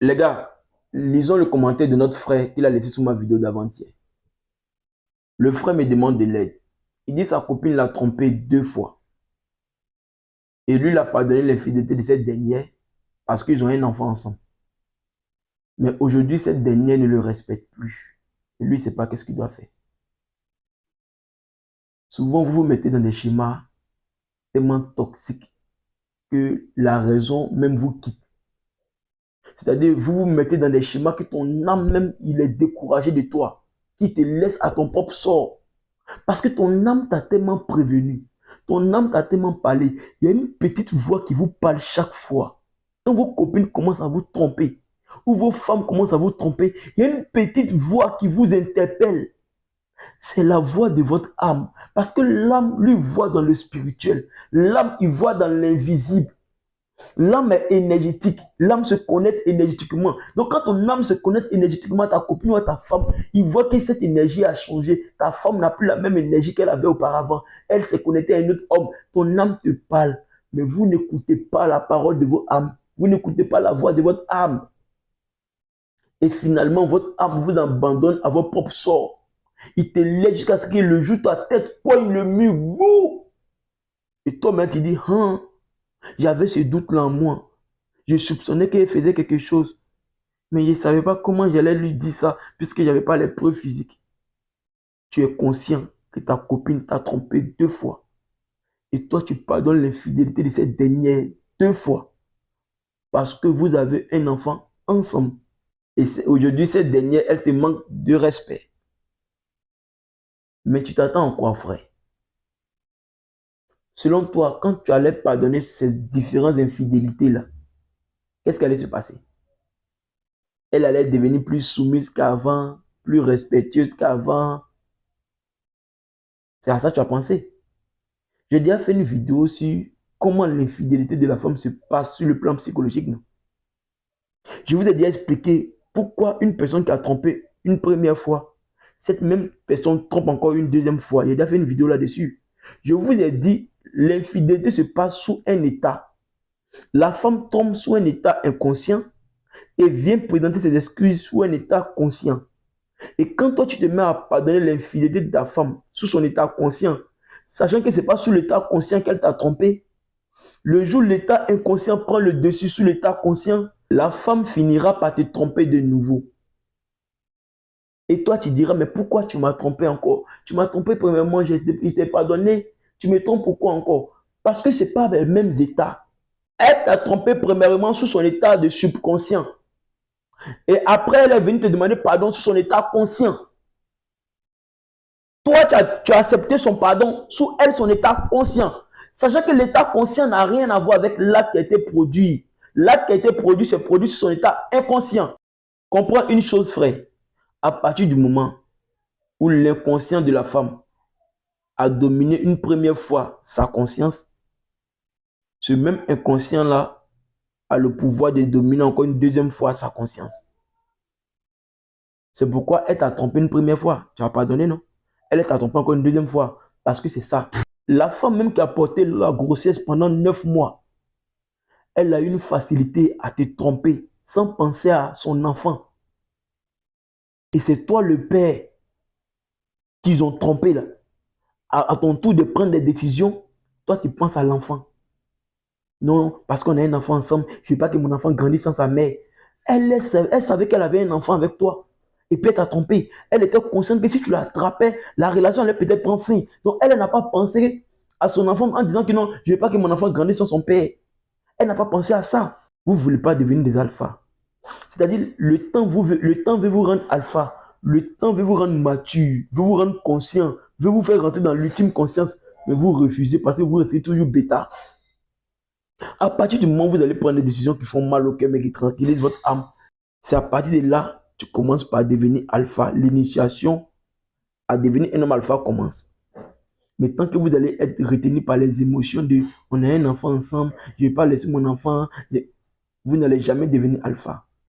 Les gars, lisons le commentaire de notre frère qu'il a laissé sous ma vidéo d'avant-hier. Le frère me demande de l'aide. Il dit que sa copine l'a trompé 2 fois. Et lui, il n'a pas donné l'infidélité de cette dernière parce qu'ils ont un enfant ensemble. Mais aujourd'hui, cette dernière ne le respecte plus. Et lui, il ne sait pas qu'est-ce qu'il doit faire. Souvent, vous vous mettez dans des schémas tellement toxiques que la raison même vous quitte. C'est-à-dire, vous vous mettez dans des schémas que ton âme même, il est découragé de toi, qui te laisse à ton propre sort. Parce que ton âme t'a tellement prévenu, ton âme t'a tellement parlé. Il y a une petite voix qui vous parle chaque fois. Quand vos copines commencent à vous tromper, ou vos femmes commencent à vous tromper, il y a une petite voix qui vous interpelle. C'est la voix de votre âme. Parce que l'âme, lui, voit dans le spirituel. L'âme, il voit dans l'invisible. L'âme est énergétique. L'âme se connecte énergétiquement. Donc, quand ton âme se connecte énergétiquement à ta copine ou à ta femme, il voit que cette énergie a changé. Ta femme n'a plus la même énergie qu'elle avait auparavant. Elle s'est connectée à un autre homme. Ton âme te parle. Mais vous n'écoutez pas la parole de vos âmes. Vous n'écoutez pas la voix de votre âme. Et finalement, votre âme vous abandonne à votre propre sort. Il te laisse jusqu'à ce que le jour ta tête cogne le mur. Bouh! Et toi-même, tu dis, hein, j'avais ce doute-là en moi. Je soupçonnais qu'elle faisait quelque chose. Mais je ne savais pas comment j'allais lui dire ça, puisque je n'avais pas les preuves physiques. Tu es conscient que ta copine t'a trompé 2 fois. Et toi, tu pardonnes l'infidélité de cette dernière 2 fois. Parce que vous avez un enfant ensemble. Et aujourd'hui, cette dernière, elle te manque de respect. Mais tu t'attends en quoi, frère? Selon toi, quand tu allais pardonner ces différentes infidélités-là, qu'est-ce qui allait se passer? Elle allait devenir plus soumise qu'avant, plus respectueuse qu'avant. C'est à ça que tu as pensé. J'ai déjà fait une vidéo sur comment l'infidélité de la femme se passe sur le plan psychologique. Non? Je vous ai déjà expliqué pourquoi une personne qui a trompé une première fois, cette même personne trompe encore une deuxième fois. J'ai déjà fait une vidéo là-dessus. Je vous ai dit, l'infidélité se passe sous un état. La femme tombe sous un état inconscient et vient présenter ses excuses sous un état conscient. Et quand toi, tu te mets à pardonner l'infidélité de ta femme sous son état conscient, sachant que ce n'est pas sous l'état conscient qu'elle t'a trompé, le jour où l'état inconscient prend le dessus sur l'état conscient, la femme finira par te tromper de nouveau. Et toi, tu diras, mais pourquoi tu m'as trompé encore? Tu m'as trompé premièrement, je t'ai pardonné. Tu me trompes pourquoi encore? Parce que ce n'est pas les mêmes états. Elle t'a trompé premièrement sous son état de subconscient. Et après, elle est venue te demander pardon sous son état conscient. Toi, tu as accepté son pardon sous elle, son état conscient. Sachant que l'état conscient n'a rien à voir avec l'acte qui a été produit. L'acte qui a été produit, c'est produit sur son état inconscient. Comprends une chose, frère. À partir du moment où l'inconscient de la femme a dominé une première fois sa conscience, ce même inconscient-là a le pouvoir de dominer encore une deuxième fois sa conscience. C'est pourquoi elle t'a trompé une première fois. Tu n'as pas pardonné, non? Elle t'a trompé encore une deuxième fois. Parce que c'est ça. La femme même qui a porté la grossesse pendant 9 mois, elle a une facilité à te tromper sans penser à son enfant. Et c'est toi le père qu'ils ont trompé là. À ton tour de prendre des décisions, toi tu penses à l'enfant. Non, parce qu'on a un enfant ensemble, je ne veux pas que mon enfant grandisse sans sa mère. Elle savait qu'elle avait un enfant avec toi. Et puis elle t'a trompé. Elle était consciente que si tu l'attrapais, la relation allait peut-être prendre fin. Donc elle n'a pas pensé à son enfant en disant que non, je ne veux pas que mon enfant grandisse sans son père. Elle n'a pas pensé à ça. Vous ne voulez pas devenir des alphas. C'est-à-dire, le temps veut vous rendre alpha. Le temps veut vous rendre mature, veut vous rendre conscient, veut vous faire rentrer dans l'ultime conscience. Mais vous refusez parce que vous restez toujours bêta. À partir du moment où vous allez prendre des décisions qui font mal au cœur, mais qui tranquillisent votre âme, c'est à partir de là que tu commences par devenir alpha. L'initiation à devenir un homme alpha commence. Mais tant que vous allez être retenu par les émotions de on a un enfant ensemble, je ne vais pas laisser mon enfant, vous n'allez jamais devenir alpha.